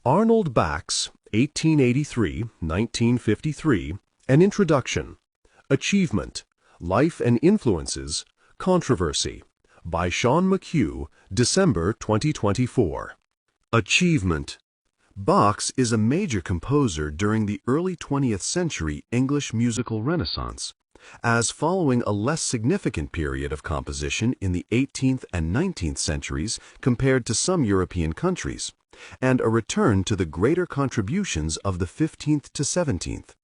Arnold Bax, 1883–1953, An Introduction. Achievement, Life and Influences, Controversy, by Sean McHugh, December 2024. Achievement. Bax is a major composer during the early 20th century English musical renaissance, as following a less significant period of composition in the 18th and 19th centuries compared to some European countries, and a return to the greater contributions of the 15th to 17th.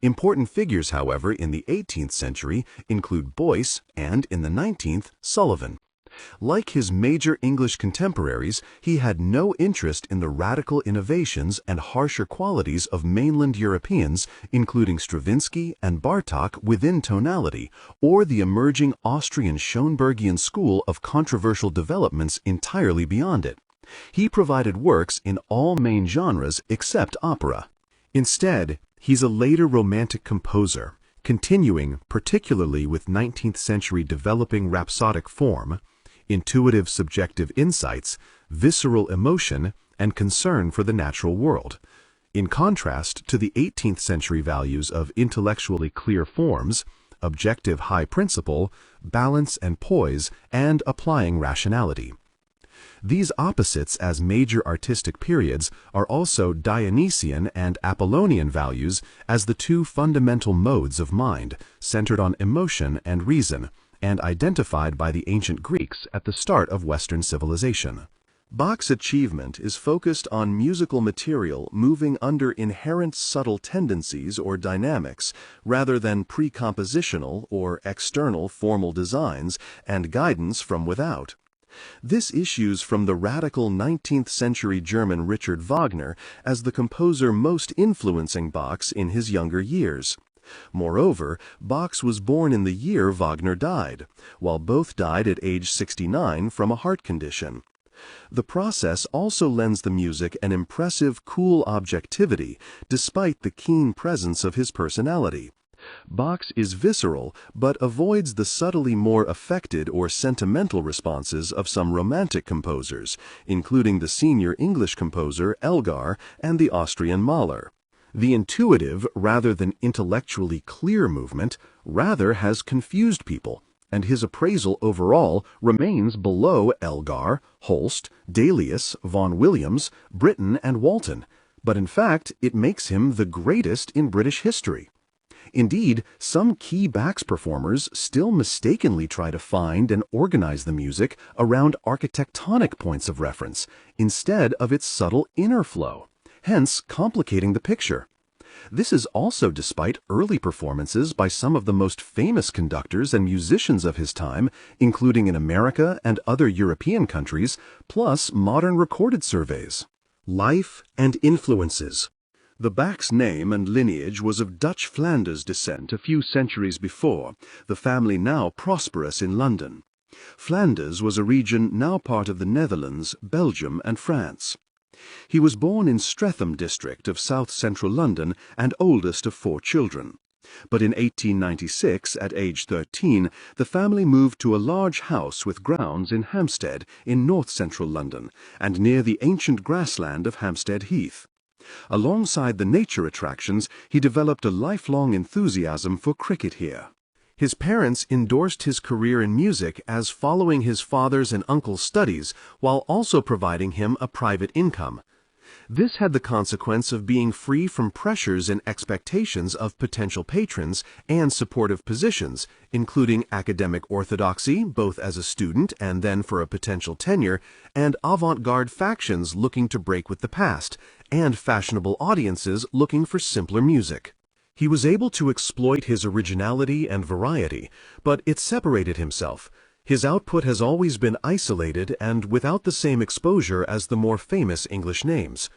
Important figures, however, in the 18th century include Boyce and, in the 19th, Sullivan. Like his major English contemporaries, he had no interest in the radical innovations and harsher qualities of mainland Europeans, including Stravinsky and Bartók within tonality, or the emerging Austrian Schoenbergian school of controversial developments entirely beyond it. He provided works in all main genres except opera. Instead, he's a later Romantic composer, continuing particularly with 19th century developing rhapsodic form, intuitive subjective insights, visceral emotion, and concern for the natural world, in contrast to the 18th century values of intellectually clear forms, objective high principle, balance and poise, and applying rationality. These opposites as major artistic periods are also Dionysian and Apollonian values as the two fundamental modes of mind, centered on emotion and reason, and identified by the ancient Greeks at the start of Western civilization. Bach's achievement is focused on musical material moving under inherent subtle tendencies or dynamics rather than pre-compositional or external formal designs and guidance from without. This issues from the radical 19th century German Richard Wagner as the composer most influencing Bach in his younger years. Moreover, Bach was born in the year Wagner died, while both died at age 69 from a heart condition. The process also lends the music an impressive, cool objectivity, despite the keen presence of his personality. Bach is visceral, but avoids the subtly more affected or sentimental responses of some Romantic composers, including the senior English composer Elgar and the Austrian Mahler. The intuitive rather than intellectually clear movement rather has confused people, and his appraisal overall remains below Elgar, Holst, Delius, Vaughan Williams, Britten, and Walton, but in fact it makes him the greatest in British history. Indeed, some key Bach performers still mistakenly try to find and organize the music around architectonic points of reference, instead of its subtle inner flow, hence complicating the picture. This is also despite early performances by some of the most famous conductors and musicians of his time, including in America and other European countries, plus modern recorded surveys. Life and influences. The Bach's name and lineage was of Dutch Flanders descent a few centuries before, the family now prosperous in London. Flanders was a region now part of the Netherlands, Belgium, and France. He was born in Streatham district of south-central London and oldest of 4 children. But in 1896, at age 13, the family moved to a large house with grounds in Hampstead in north-central London and near the ancient grassland of Hampstead Heath. Alongside the nature attractions, he developed a lifelong enthusiasm for cricket here. His parents endorsed his career in music as following his father's and uncle's studies while also providing him a private income. This had the consequence of being free from pressures and expectations of potential patrons and supportive positions, including academic orthodoxy, both as a student and then for a potential tenure, and avant-garde factions looking to break with the past, and fashionable audiences looking for simpler music. He was able to exploit his originality and variety, but it separated himself. His output has always been isolated and without the same exposure as the more famous English names.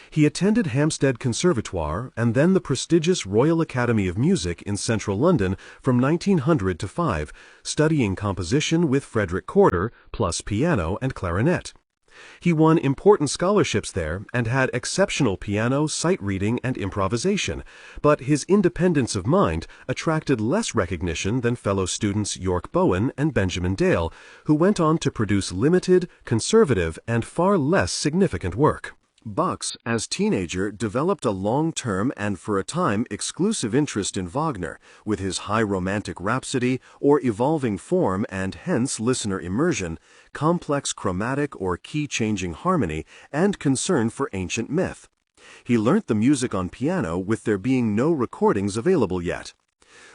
He attended Hampstead Conservatoire and then the prestigious Royal Academy of Music in central London from 1900 to 5, studying composition with Frederick Corder, plus piano and clarinet. He won important scholarships there and had exceptional piano, sight reading, and improvisation, but his independence of mind attracted less recognition than fellow students York Bowen and Benjamin Dale, who went on to produce limited, conservative, and far less significant work. Bax, as teenager, developed a long-term and for a time exclusive interest in Wagner, with his high romantic rhapsody or evolving form and hence listener immersion, complex chromatic or key-changing harmony, and concern for ancient myth. He learnt the music on piano with there being no recordings available yet.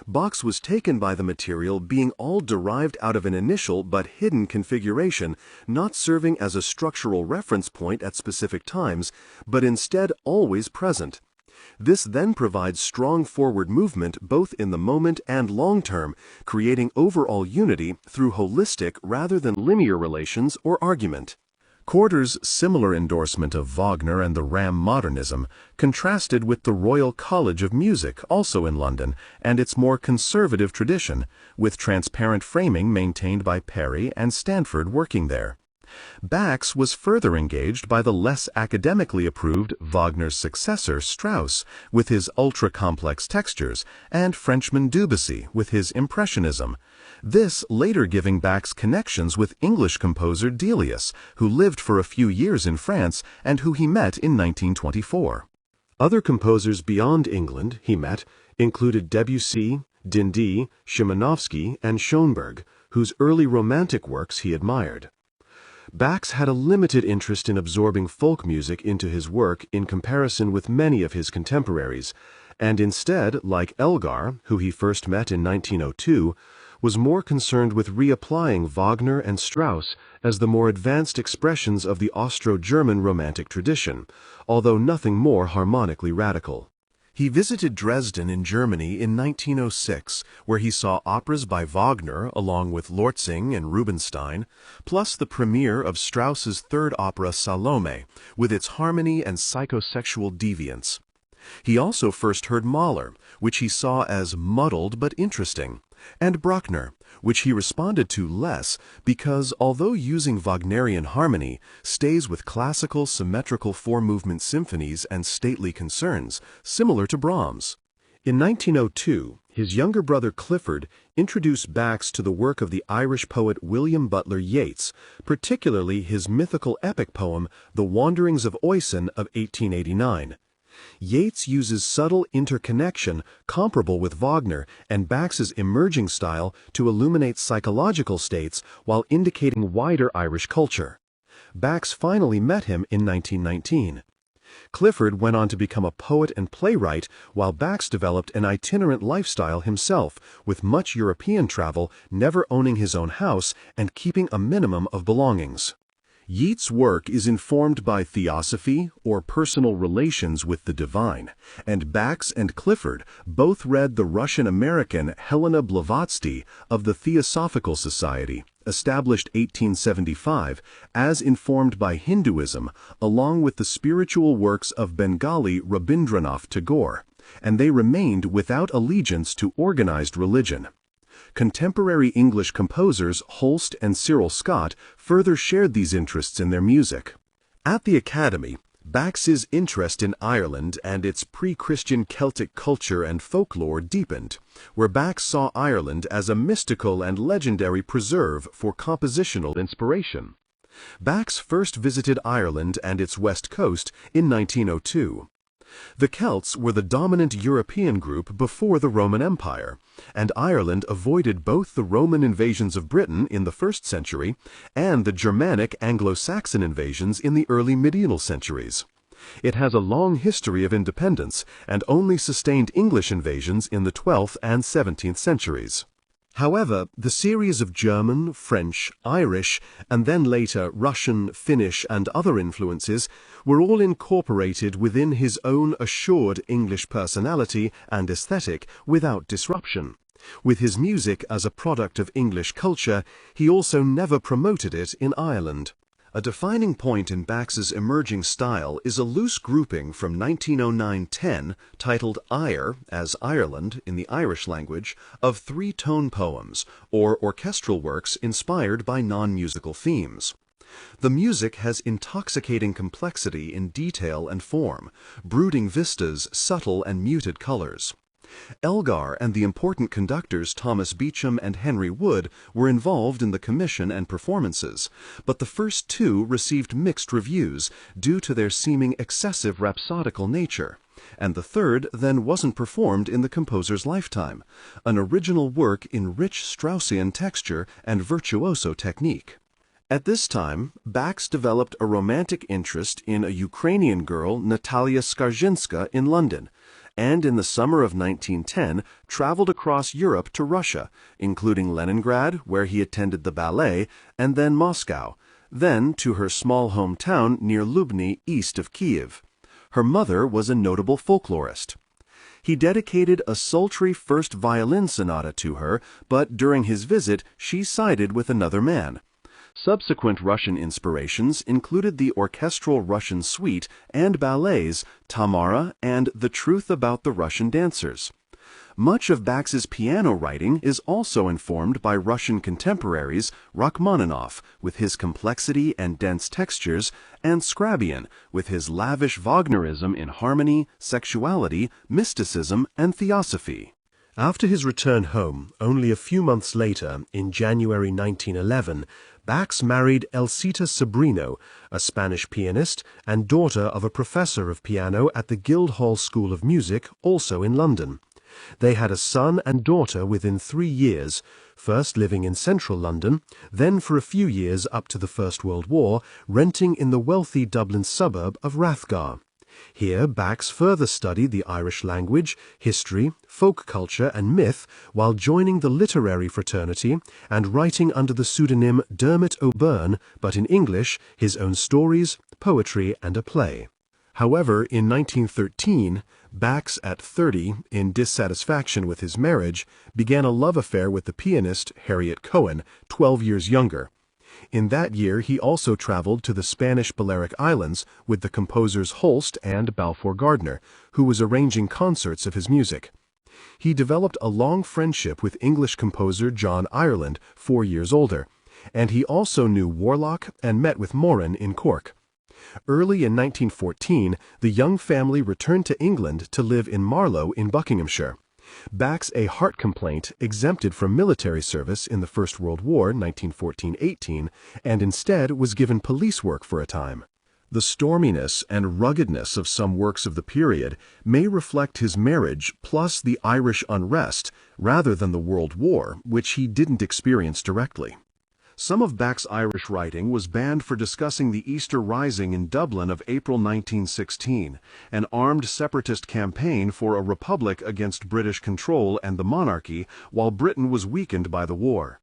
Bax was taken by the material being all derived out of an initial but hidden configuration, not serving as a structural reference point at specific times, but instead always present. This then provides strong forward movement both in the moment and long term, creating overall unity through holistic rather than linear relations or argument. Corder's similar endorsement of Wagner and the Ram modernism contrasted with the Royal College of Music, also in London, and its more conservative tradition, with transparent framing maintained by Perry and Stanford working there. Bax was further engaged by the less academically approved Wagner's successor Strauss with his ultra-complex textures and Frenchman Debussy with his impressionism, this later giving Bax connections with English composer Delius, who lived for a few years in France and who he met in 1924. Other composers beyond England he met included Debussy, Dindy, Szymanowski, and Schoenberg, whose early romantic works he admired. Bax had a limited interest in absorbing folk music into his work in comparison with many of his contemporaries, and instead, like Elgar, who he first met in 1902, was more concerned with reapplying Wagner and Strauss as the more advanced expressions of the Austro-German Romantic tradition, although nothing more harmonically radical. He visited Dresden in Germany in 1906, where he saw operas by Wagner along with Lortzing and Rubinstein, plus the premiere of Strauss's third opera Salome, with its harmony and psychosexual deviance. He also first heard Mahler, which he saw as muddled but interesting, and Bruckner, which he responded to less because, although using Wagnerian harmony, stays with classical symmetrical four-movement symphonies and stately concerns, similar to Brahms. In 1902, his younger brother Clifford introduced Bax to the work of the Irish poet William Butler Yeats, particularly his mythical epic poem, The Wanderings of Oisin of 1889. Yeats uses subtle interconnection comparable with Wagner and Bax's emerging style to illuminate psychological states while indicating wider Irish culture. Bax finally met him in 1919. Clifford went on to become a poet and playwright, while Bax developed an itinerant lifestyle himself, with much European travel, never owning his own house, and keeping a minimum of belongings. Yeats' work is informed by theosophy or personal relations with the divine, and Bax and Clifford both read the Russian-American Helena Blavatsky of the Theosophical Society, established 1875, as informed by Hinduism, along with the spiritual works of Bengali Rabindranath Tagore, and they remained without allegiance to organized religion. Contemporary English composers Holst and Cyril Scott further shared these interests in their music. At the Academy, Bax's interest in Ireland and its pre-Christian Celtic culture and folklore deepened, where Bax saw Ireland as a mystical and legendary preserve for compositional inspiration. Bax first visited Ireland and its west coast in 1902. The Celts were the dominant European group before the Roman Empire, and Ireland avoided both the Roman invasions of Britain in the 1st century and the Germanic Anglo-Saxon invasions in the early medieval centuries. It has a long history of independence and only sustained English invasions in the 12th and 17th centuries. However, the series of German, French, Irish, and then later Russian, Finnish, and other influences were all incorporated within his own assured English personality and aesthetic without disruption. With his music as a product of English culture, he also never promoted it in Ireland. A defining point in Bax's emerging style is a loose grouping from 1909-10 titled Ire, as Ireland in the Irish language, of 3 tone poems, or orchestral works inspired by non-musical themes. The music has intoxicating complexity in detail and form, brooding vistas, subtle and muted colors. Elgar and the important conductors Thomas Beecham and Henry Wood were involved in the commission and performances, but the first two received mixed reviews due to their seeming excessive rhapsodical nature, and the third then wasn't performed in the composer's lifetime, an original work in rich Straussian texture and virtuoso technique. At this time, Bax developed a romantic interest in a Ukrainian girl, Natalia Skarzynska, in London, and in the summer of 1910 traveled across Europe to Russia, including Leningrad, where he attended the ballet, and then Moscow, then to her small hometown near Lubny, east of Kiev. Her mother was a notable folklorist. He dedicated a sultry first violin sonata to her, but during his visit she sided with another man. Subsequent Russian inspirations included the orchestral Russian suite and ballets Tamara and The Truth About the Russian Dancers. Much of Bax's piano writing is also informed by Russian contemporaries Rachmaninoff with his complexity and dense textures, and Scriabin with his lavish Wagnerism in harmony, sexuality, mysticism, and theosophy. After his return home, only a few months later, in January 1911, Bax married Elcita Sobrino, a Spanish pianist and daughter of a professor of piano at the Guildhall School of Music, also in London. They had a son and daughter within 3 years, first living in central London, then for a few years up to the First World War, renting in the wealthy Dublin suburb of Rathgar. Here Bax further studied the Irish language, history, folk culture and myth while joining the literary fraternity and writing under the pseudonym Dermot O'Byrne, but in English, his own stories, poetry and a play. However, in 1913, Bax, at 30, in dissatisfaction with his marriage, began a love affair with the pianist Harriet Cohen, 12 years younger. In that year he also traveled to the Spanish Balearic Islands with the composers Holst and Balfour Gardner, who was arranging concerts of his music. He developed a long friendship with English composer John Ireland, 4 years older, and he also knew Warlock and met with Moran in Cork. Early in 1914, the young family returned to England to live in Marlow in Buckinghamshire. Bax, a heart complaint, exempted from military service in the First World War 1914-18, and instead was given police work for a time. The storminess and ruggedness of some works of the period may reflect his marriage plus the Irish unrest rather than the World War, which he didn't experience directly. Some of Bax's Irish writing was banned for discussing the Easter Rising in Dublin of April 1916, an armed separatist campaign for a republic against British control and the monarchy while Britain was weakened by the war.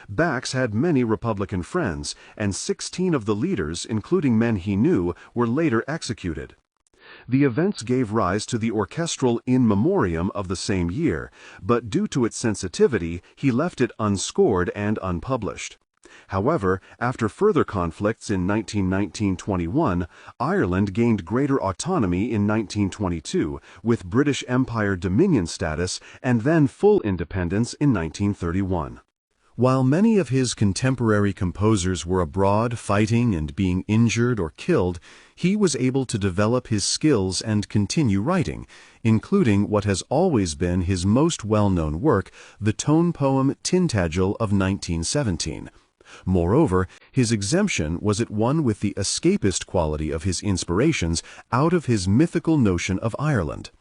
Bax had many Republican friends, and 16 of the leaders, including men he knew, were later executed. The events gave rise to the orchestral In Memoriam of the same year, but due to its sensitivity, he left it unscored and unpublished. However, after further conflicts in 1919-21, Ireland gained greater autonomy in 1922, with British Empire Dominion status and then full independence in 1931. While many of his contemporary composers were abroad fighting and being injured or killed, he was able to develop his skills and continue writing, including what has always been his most well-known work, the tone poem Tintagel of 1917. Moreover, his exemption was at one with the escapist quality of his inspirations out of his mythical notion of Ireland.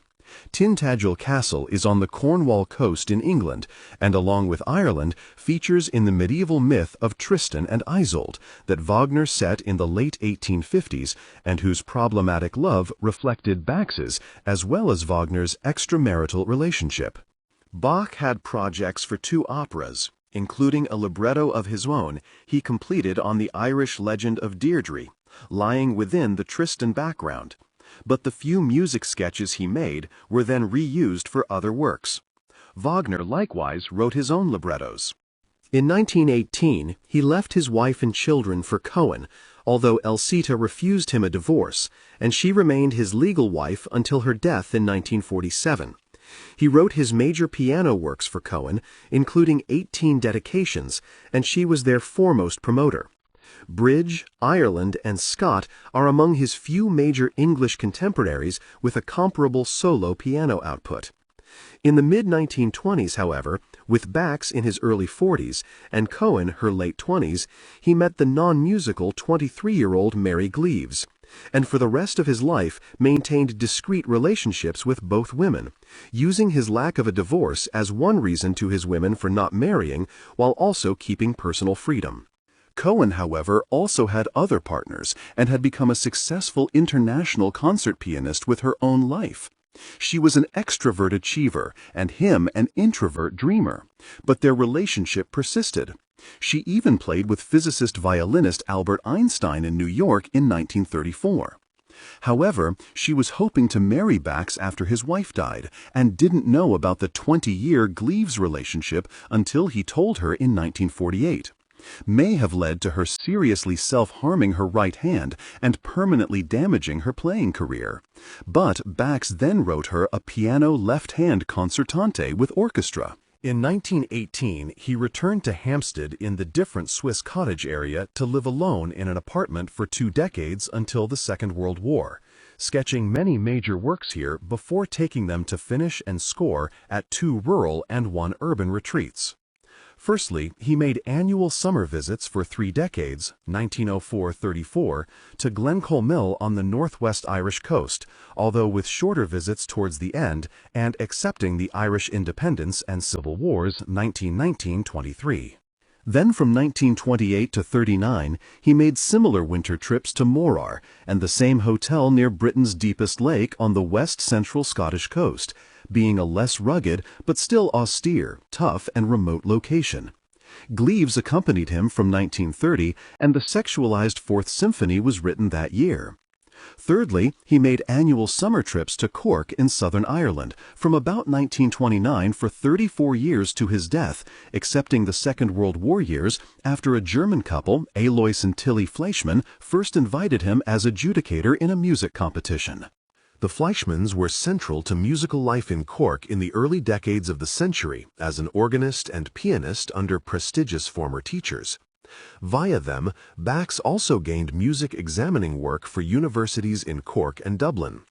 Tintagel Castle is on the Cornwall coast in England, and along with Ireland, features in the medieval myth of Tristan and Isolde that Wagner set in the late 1850s and whose problematic love reflected Bax's as well as Wagner's extramarital relationship. Bach had projects for 2 operas, including a libretto of his own he completed on the Irish legend of Deirdre, lying within the Tristan background, but the few music sketches he made were then reused for other works. Wagner likewise wrote his own librettos. In 1918, he left his wife and children for Cohen, although Elcita refused him a divorce, and she remained his legal wife until her death in 1947. He wrote his major piano works for Cohen, including 18 dedications, and she was their foremost promoter. Bridge, Ireland, and Scott are among his few major English contemporaries with a comparable solo piano output. In the mid-1920s, however, with Bax in his early 40s and Cohen her late 20s, he met the non-musical 23-year-old Mary Gleaves, and for the rest of his life maintained discreet relationships with both women, using his lack of a divorce as one reason to his women for not marrying while also keeping personal freedom. Cohen, however, also had other partners and had become a successful international concert pianist with her own life. She was an extrovert achiever and him an introvert dreamer, but their relationship persisted. She even played with physicist-violinist Albert Einstein in New York in 1934. However, she was hoping to marry Bax after his wife died and didn't know about the 20-year Gleaves relationship until he told her in 1948. May have led to her seriously self-harming her right hand and permanently damaging her playing career. But Bax then wrote her a piano left-hand concertante with orchestra. In 1918, he returned to Hampstead in the different Swiss cottage area to live alone in an apartment for 2 decades until the Second World War, sketching many major works here before taking them to finish and score at 2 rural and 1 urban retreats. Firstly, he made annual summer visits for 3 decades, 1904-34, to Glencoe Mill on the northwest Irish coast, although with shorter visits towards the end and accepting the Irish independence and civil wars 1919-23. Then from 1928 to 39, he made similar winter trips to Morar and the same hotel near Britain's deepest lake on the west-central Scottish coast, being a less rugged but still austere, tough, and remote location. Gleaves accompanied him from 1930, and the sexualized Fourth Symphony was written that year. Thirdly, he made annual summer trips to Cork in southern Ireland from about 1929 for 34 years to his death, excepting the Second World War years after a German couple, Alois and Tilly Fleischmann, first invited him as adjudicator in a music competition. The Fleischmanns were central to musical life in Cork in the early decades of the century as an organist and pianist under prestigious former teachers. Via them, Bax also gained music examining work for universities in Cork and Dublin.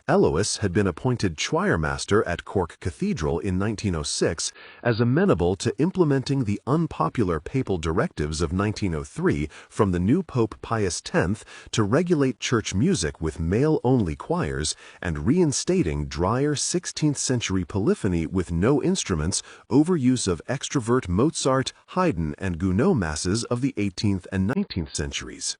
Alois had been appointed choirmaster at Cork Cathedral in 1906 as amenable to implementing the unpopular papal directives of 1903 from the new Pope Pius X to regulate church music with male-only choirs and reinstating drier 16th-century polyphony with no instruments, overuse of extrovert Mozart, Haydn, and Gounod masses of the 18th and 19th centuries.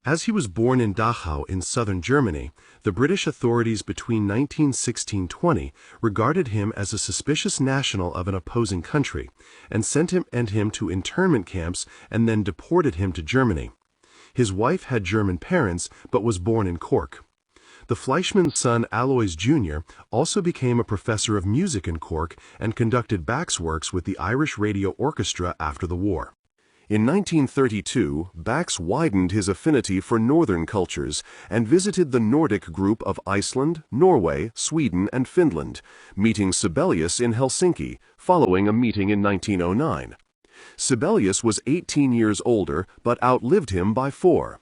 As he was born in Dachau in southern Germany, the British authorities between 1916-20 regarded him as a suspicious national of an opposing country and sent him to internment camps and then deported him to Germany. His wife had German parents but was born in Cork. The Fleischmann's son Alois Jr. also became a professor of music in Cork and conducted Bach's works with the Irish Radio Orchestra after the war. In 1932, Bax widened his affinity for northern cultures and visited the Nordic group of Iceland, Norway, Sweden, and Finland, meeting Sibelius in Helsinki, following a meeting in 1909. Sibelius was 18 years older but outlived him by 4.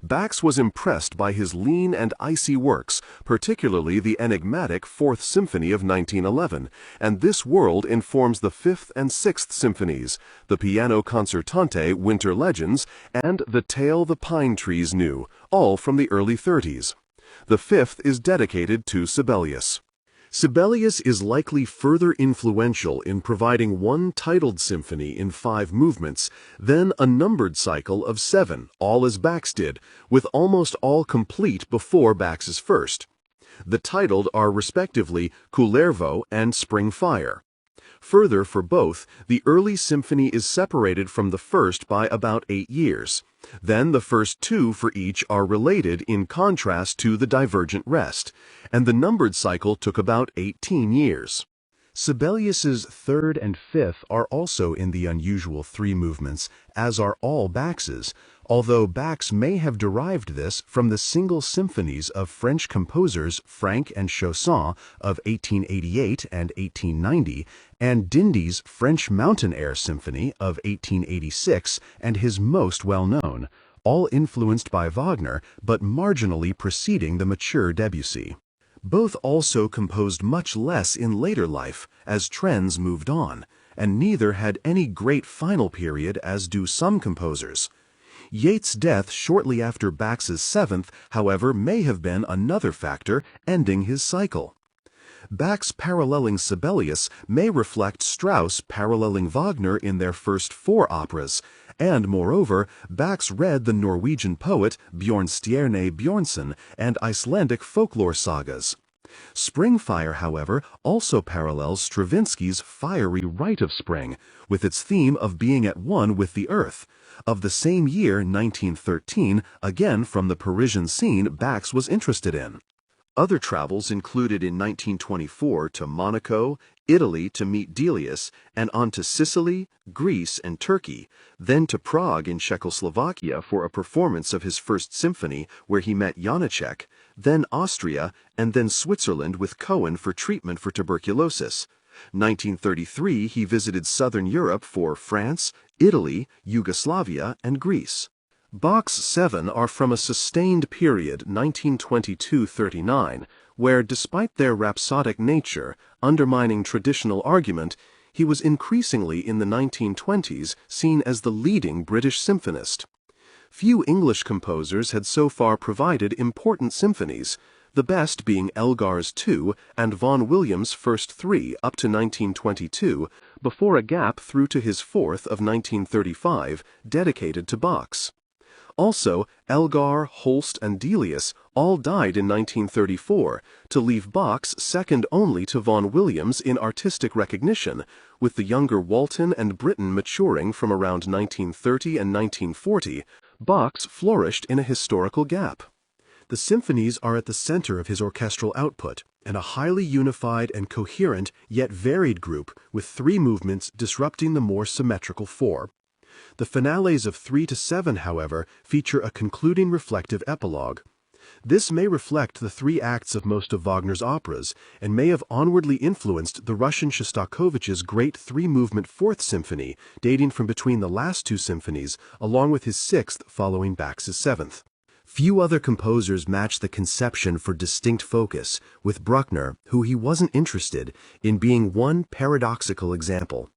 Bax was impressed by his lean and icy works, particularly the enigmatic Fourth Symphony of 1911, and this world informs the Fifth and Sixth Symphonies, the piano concertante Winter Legends, and The Tale the Pine Trees Knew, all from the early 30s. The fifth is dedicated to Sibelius. Sibelius is likely further influential in providing one titled symphony in 5 movements, then a numbered cycle of 7, all as Bax did, with almost all complete before Bax's first. The titled are respectively Kullervo and Spring Fire. Further, for both, the early symphony is separated from the first by about 8 years. Then the first 2 for each are related in contrast to the divergent rest, and the numbered cycle took about 18 years. Sibelius's third and fifth are also in the unusual 3 movements, as are all Bax's, although Bax may have derived this from the single symphonies of French composers Franck and Chausson of 1888 and 1890, and Dindy's French Mountain Air Symphony of 1886 and his most well-known, all influenced by Wagner but marginally preceding the mature Debussy. Both also composed much less in later life as trends moved on, and neither had any great final period as do some composers. Yeats' death shortly after Bax's seventh, however, may have been another factor ending his cycle. Bax paralleling Sibelius may reflect Strauss paralleling Wagner in their first four operas, and moreover, Bax read the Norwegian poet Bjornstjerne Bjornson and Icelandic folklore sagas. Springfire, however, also parallels Stravinsky's fiery Rite of Spring, with its theme of being at one with the earth. Of the same year, 1913, again from the Parisian scene Bax was interested in. Other travels included in 1924 to Monaco, Italy to meet Delius, and on to Sicily, Greece, and Turkey, then to Prague in Czechoslovakia for a performance of his first symphony where he met Janacek, then Austria, and then Switzerland with Cohen for treatment for tuberculosis. 1933 he visited southern Europe for France, Italy, Yugoslavia, and Greece. Bach's seven are from a sustained period, 1922–39, where, despite their rhapsodic nature, undermining traditional argument, he was increasingly in the 1920s seen as the leading British symphonist. Few English composers had so far provided important symphonies, the best being Elgar's two and Vaughan Williams' first three up to 1922, before a gap through to his fourth of 1935, dedicated to Bach's. Also, Elgar, Holst, and Delius all died in 1934, to leave Bach's second only to Vaughan Williams in artistic recognition, with the younger Walton and Britten maturing from around 1930 and 1940. Bach's flourished in a historical gap. The symphonies are at the center of his orchestral output, and a highly unified and coherent yet varied group with three movements disrupting the more symmetrical four. The finales of 3 to 7, however, feature a concluding reflective epilogue. This may reflect the three acts of most of Wagner's operas, and may have onwardly influenced the Russian Shostakovich's great three-movement Fourth Symphony, dating from between the last two symphonies, along with his sixth following Bax's seventh. Few other composers match the conception for distinct focus, with Bruckner, who he wasn't interested in, being one paradoxical example.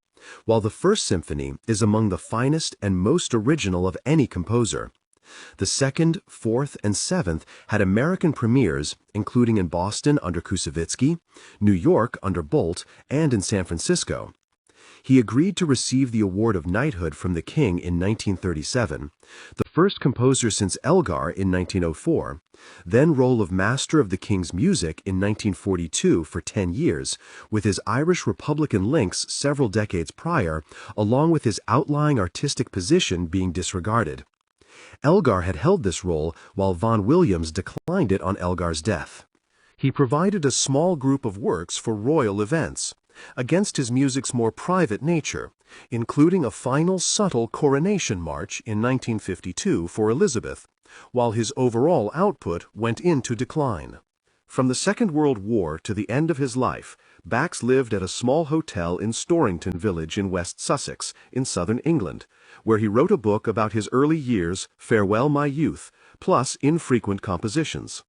While the First Symphony is among the finest and most original of any composer, the Second, Fourth, and Seventh had American premieres, including in Boston under Koussevitzky, New York under Bolt, and in San Francisco. He agreed to receive the award of knighthood from the king in 1937, the first composer since Elgar in 1904, then role of Master of the King's Music in 1942 for 10 years, with his Irish Republican links several decades prior, along with his outlying artistic position being disregarded. Elgar had held this role while Vaughan Williams declined it on Elgar's death. He provided a small group of works for royal events, against his music's more private nature, including a final subtle coronation march in 1952 for Elizabeth, while his overall output went into decline. From the Second World War to the end of his life, Bax lived at a small hotel in Storrington Village in West Sussex, in southern England, where he wrote a book about his early years, Farewell My Youth, plus infrequent compositions.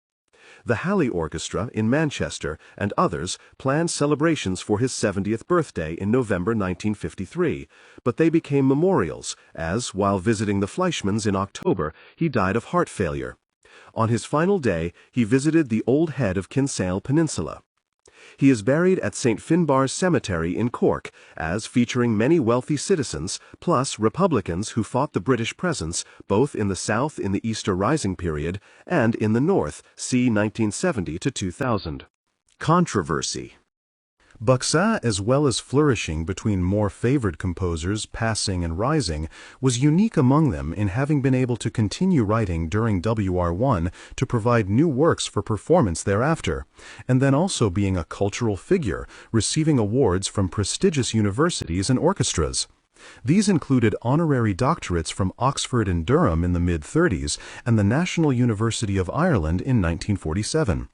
The Halley Orchestra in Manchester and others planned celebrations for his 70th birthday in November 1953, but they became memorials as, while visiting the Fleischmanns in October, he died of heart failure. On his final day, he visited the old head of Kinsale Peninsula. He is buried at St. Finbarr's Cemetery in Cork, as featuring many wealthy citizens, plus Republicans who fought the British presence both in the South in the Easter Rising period and in the North, c. 1970 to 2000. Controversy. Bach's, as well as flourishing between more favored composers passing and rising, was unique among them in having been able to continue writing during WR1 to provide new works for performance thereafter, and then also being a cultural figure, receiving awards from prestigious universities and orchestras. These included honorary doctorates from Oxford and Durham in the mid-30s and the National University of Ireland in 1947.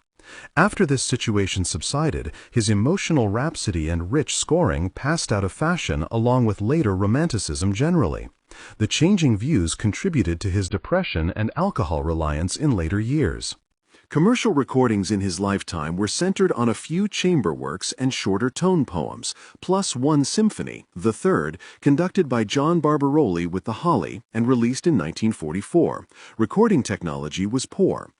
After this situation subsided, his emotional rhapsody and rich scoring passed out of fashion along with later Romanticism generally. The changing views contributed to his depression and alcohol reliance in later years. Commercial recordings in his lifetime were centered on a few chamber works and shorter tone poems, plus one symphony, the third, conducted by John Barbaroli with the Holly and released in 1944. Recording technology was poor.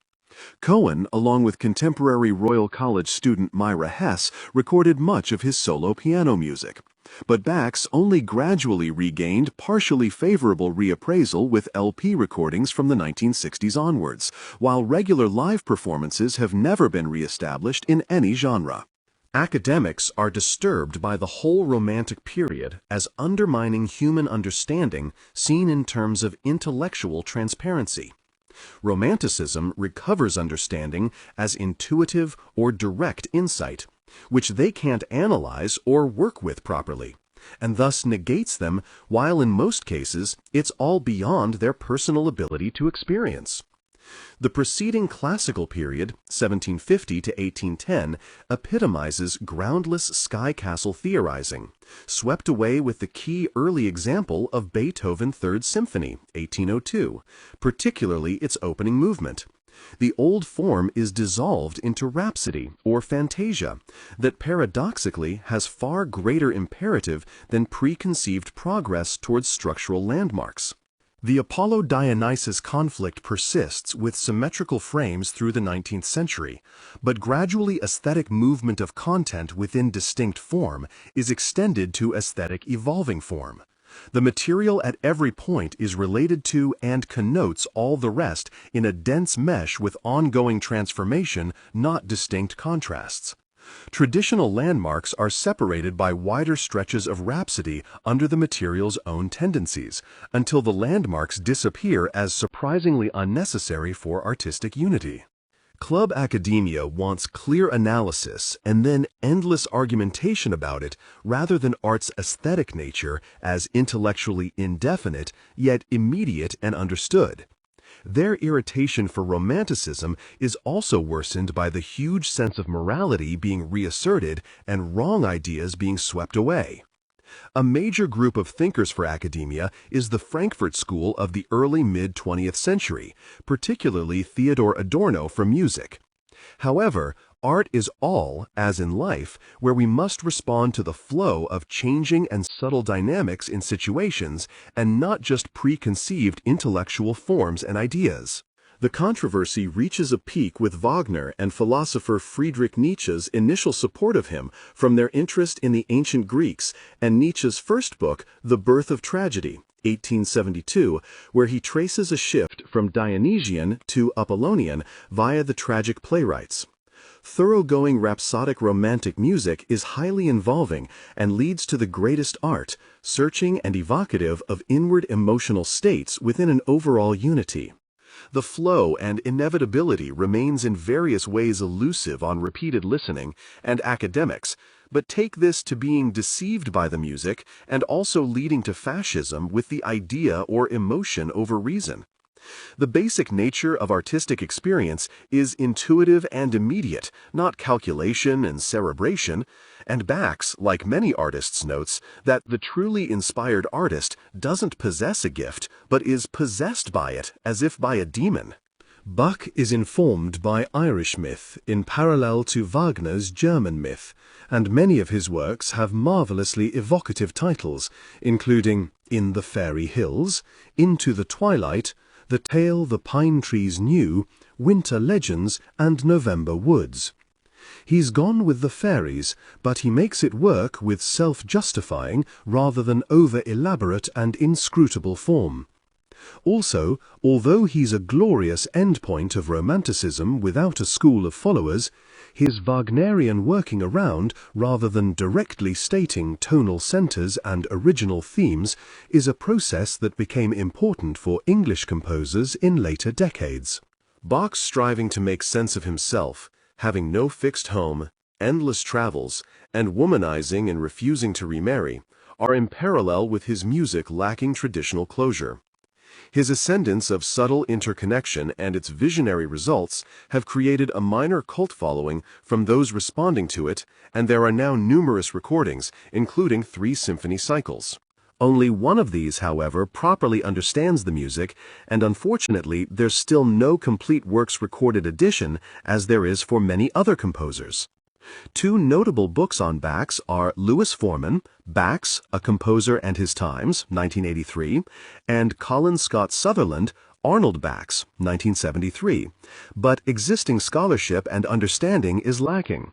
Cohen, along with contemporary Royal College student Myra Hess, recorded much of his solo piano music. But Bax only gradually regained partially favorable reappraisal with LP recordings from the 1960s onwards, while regular live performances have never been reestablished in any genre. Academics are disturbed by the whole Romantic period as undermining human understanding seen in terms of intellectual transparency. Romanticism recovers understanding as intuitive or direct insight, which they can't analyze or work with properly, and thus negates them, while in most cases it's all beyond their personal ability to experience. The preceding classical period, 1750 to 1810, epitomizes groundless sky castle theorizing, swept away with the key early example of Beethoven's Third Symphony, 1802, particularly its opening movement. The old form is dissolved into rhapsody or fantasia that paradoxically has far greater imperative than preconceived progress towards structural landmarks. The Apollo-Dionysus conflict persists with symmetrical frames through the 19th century, but gradually aesthetic movement of content within distinct form is extended to aesthetic evolving form. The material at every point is related to and connotes all the rest in a dense mesh with ongoing transformation, not distinct contrasts. Traditional landmarks are separated by wider stretches of rhapsody under the material's own tendencies, until the landmarks disappear as surprisingly unnecessary for artistic unity. Club academia wants clear analysis and then endless argumentation about it rather than art's aesthetic nature as intellectually indefinite yet immediate and understood. Their irritation for Romanticism is also worsened by the huge sense of morality being reasserted and wrong ideas being swept away. A major group of thinkers for academia is the Frankfurt School of the early mid-20th century, particularly Theodor Adorno for music. However, art is all, as in life, where we must respond to the flow of changing and subtle dynamics in situations and not just preconceived intellectual forms and ideas. The controversy reaches a peak with Wagner and philosopher Friedrich Nietzsche's initial support of him from their interest in the ancient Greeks and Nietzsche's first book, The Birth of Tragedy, 1872, where he traces a shift from Dionysian to Apollonian via the tragic playwrights. Thoroughgoing rhapsodic romantic music is highly involving and leads to the greatest art, searching and evocative of inward emotional states within an overall unity. The flow and inevitability remains in various ways elusive on repeated listening and academics, but take this to being deceived by the music and also leading to fascism with the idea or emotion over reason. The basic nature of artistic experience is intuitive and immediate, not calculation and cerebration, and Bax, like many artists, notes that the truly inspired artist doesn't possess a gift, but is possessed by it as if by a demon. Bach is informed by Irish myth in parallel to Wagner's German myth, and many of his works have marvelously evocative titles, including In the Fairy Hills, Into the Twilight, The Tale the Pine Trees Knew, Winter Legends, and November Woods. He's gone with the fairies, but he makes it work with self-justifying rather than over-elaborate and inscrutable form. Also, although he's a glorious endpoint of Romanticism without a school of followers, his Wagnerian working around, rather than directly stating tonal centers and original themes, is a process that became important for English composers in later decades. Bach's striving to make sense of himself, having no fixed home, endless travels, and womanizing and refusing to remarry, are in parallel with his music lacking traditional closure. His ascendance of subtle interconnection and its visionary results have created a minor cult following from those responding to it, and there are now numerous recordings, including 3 symphony cycles. Only one of these, however, properly understands the music, and unfortunately there's still no complete works recorded edition as there is for many other composers. Two notable books on Bax are Lewis Forman, Bax, A Composer and His Times, 1983, and Colin Scott Sutherland, Arnold Bax, 1973, but existing scholarship and understanding is lacking.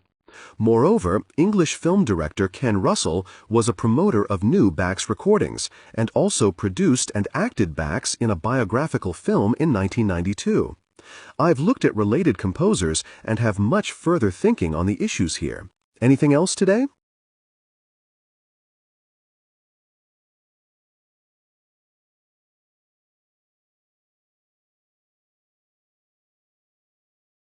Moreover, English film director Ken Russell was a promoter of new Bax recordings and also produced and acted Bax in a biographical film in 1992. I've looked at related composers and have much further thinking on the issues here. Anything else today?